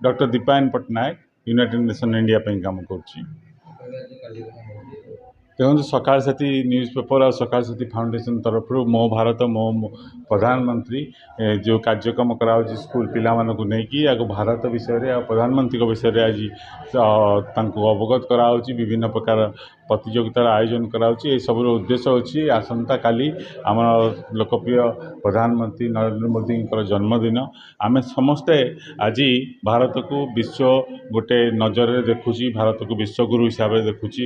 Doctor Dipayan Pattnaik united nation India काम कर देखो सकाल साथी न्यूज़ पेपर और सकाल साथी फाउंडेशन तरफ मो भारत मो प्रधानमंत्री जो कार्यक्रम कराऊँ स्कूल पिला मानक नहीं आगो भारत विषय और प्रधानमंत्री विषय आज अवगत कराऊँ विभिन्न प्रकार प्रतियोगितार आयोजन कराऊँ सब उद्देश्य अच्छी आसंता काली आम लोकप्रिय प्रधानमंत्री नरेंद्र मोदी जन्मदिन आम समस्ते आज भारत को विश्व गोटे नजर देखुची भारत को विश्वगुरु हिसाब से देखुची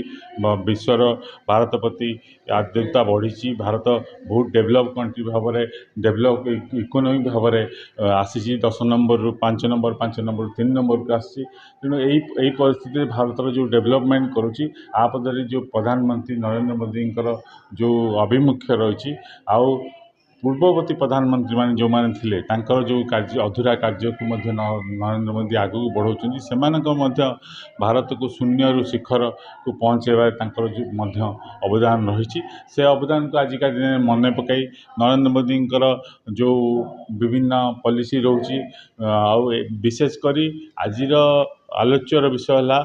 विश्वर भारत प्रति आद्रता बढ़ी भारत बहुत डेभलप कंट्री भाव में डेभलप इकोनॉमी भाव में आसी 10 नंबर रु 5 नंबर 3 नंबर को आसी तेणु यही परिस्थिति भारत जो डेभलपमेंट करुँची आपदे जो प्रधानमंत्री नरेंद्र मोदी जो अभिमुख्य रही आउ पूर्ववर्ती प्रधानमंत्री मान जो मैंने थे जो कार्य अधूरा कार्य को नरेंद्र मोदी आगू बढ़ाऊँ से भारत को शून्य रु शिखर को पहुँचेबार जो अवदान रही से अवदान को आजिका दिन मन पकई नरेंद्र मोदी जो विभिन्न पॉलिसी रोची विशेषकर आज आलोच्यर विषय है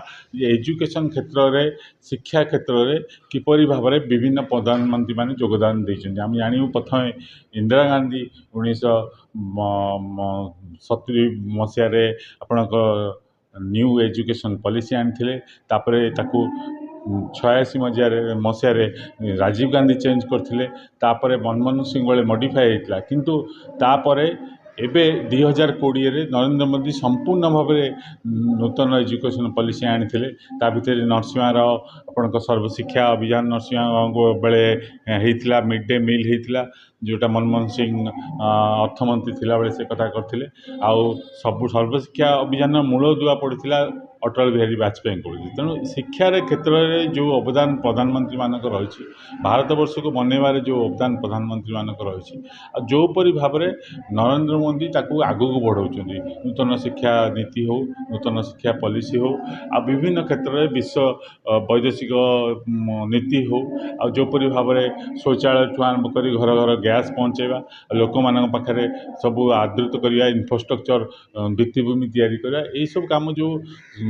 एजुकेशन क्षेत्र में शिक्षा क्षेत्र में किपरि भाव में विभिन्न प्रधानमंत्री मान योगदान देते आम जानू प्रथम इंदिरा गांधी 1970 मसीह आपण न्यू एजुकेशन पॉलिसी आनी तापर 86 मसीह राजीव गांधी चेंज करते मनमोहन सिंह बेले मॉडिफाई होता किंतु तापर एबे 2020 नरेंद्र मोदी संपूर्ण भाव में नूतन एजुकेशन पॉलिसी आनी भितर नरसिंहार आपण सर्वशिक्षा अभियान नरसिंहा बेले होता मिड डे मील होता जोटा मनमोहन सिंह अर्थमंत्री थिला बेले से कथा करथिले आउ सब सर्वशिक्षा अभियान मूल दुआ पड़ता अटल बिहारी वाजपेयी को तेणु शिक्षार क्षेत्र में जो अवदान प्रधानमंत्री मानक रही भारत वर्ष को बनैबार जो अवदान प्रधानमंत्री मानक रही जोपरी भाव में नरेंद्र मोदी ताकू आगू को बढ़ाऊँ नूतन शिक्षा नीति हो नूतन शिक्षा पॉलिसी हो आ विभिन्न क्षेत्र में विश्व वैदेशिक नीति हो आ जोपरी भाव में शौचालय ठू आरंभ कर घर घर गैस पहुँचेबा लोक मान पाखे सब आदृत करवा इंफ्रास्ट्रक्चर भित्तिभूमि तैयारी करवा यही सब काम जो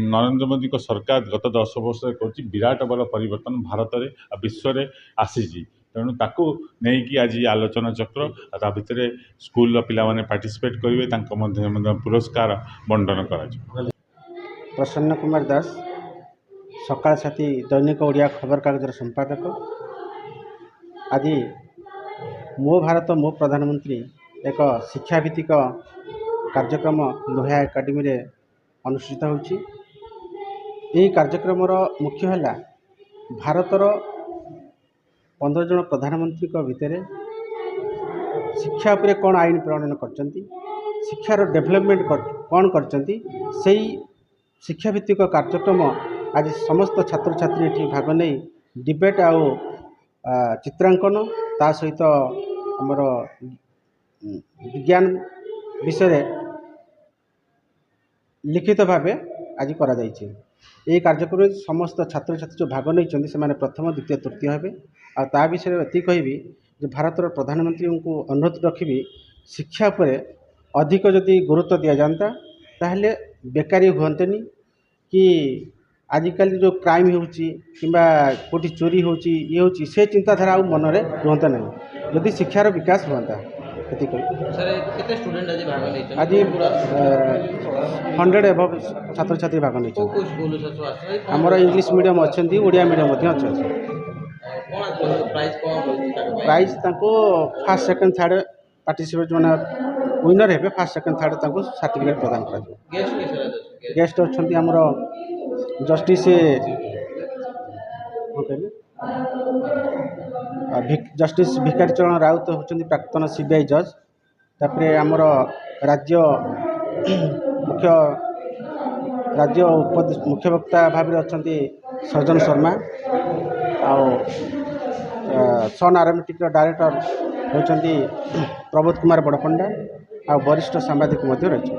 नरेंद्र मोदी को सरकार गत 10 वर्ष कर विराट बड़ परिवर्तन भारत में विश्व में आसी तेणु ताकू नहीं कि आज आलोचना चक्र ता भितर स्कूल पिला माने पार्टिसिपेट करेंगे पुरस्कार बंटन कर प्रसन्न कुमार दास सकाल साथी दैनिक ओडिया खबर कागजर संपादक आज मो भारत मो प्रधानमंत्री एक शिक्षाभित्तिक कार्यक्रम लोहिया एकाडेमी रे अनुष्ठित होची। यही कार्यक्रम मुख्य है भारतर 15 जन प्रधानमंत्री भितर शिक्षा उपरे कौन आईन प्रणयन करचंती शिक्षार डेवलपमेंट कौन करचंती सेही शिक्षाभित्तिक कार्यक्रम आज समस्त छात्र छात्री एठी भाग नहीं डिबेट आउ चित्रांकन ता सहित आमर विज्ञान विषय लिखित भाव आज करा जायछि। यही कार्यक्रम समस्त छात्र छात्री जो भाग नहीं से प्रथम द्वितीय तृतीय हे आ ता विषय ये कहबी जो भारतर प्रधानमंत्री को अनुरोध रखी शिक्षा पर अधिक जदि गुरुत्व दि जाता ताहले बेकारी हुंतनी कि आजिकल जो क्राइम होची किंबा कोटी चोरी होची ये होची से चिंताधारा आ मन में रुहता नहीं जदि शिक्षार विकास हुआ आज 100 एभव छात्र छात्री भाग नहीं आमर इंग्लिश मीडियम अच्छा ओडिया मीडियम अच्छा prize first second third participate मैंने विनर हे फर्स्ट सेकंड थर्ड सर्टिफिकेट प्रदान कर गेस्ट अच्छा आमर जस्टिस जस्टिस भिकारी चरण राउत होती प्राक्तन सीबीआई जज तापर आमर राज्य मुख्य वक्ता भाव में अच्छा सज्जन शर्मा सन आरएमटी डायरेक्टर होती प्रबोध कुमार बड़पंडा आ वरिष्ठ सांबादिक रही।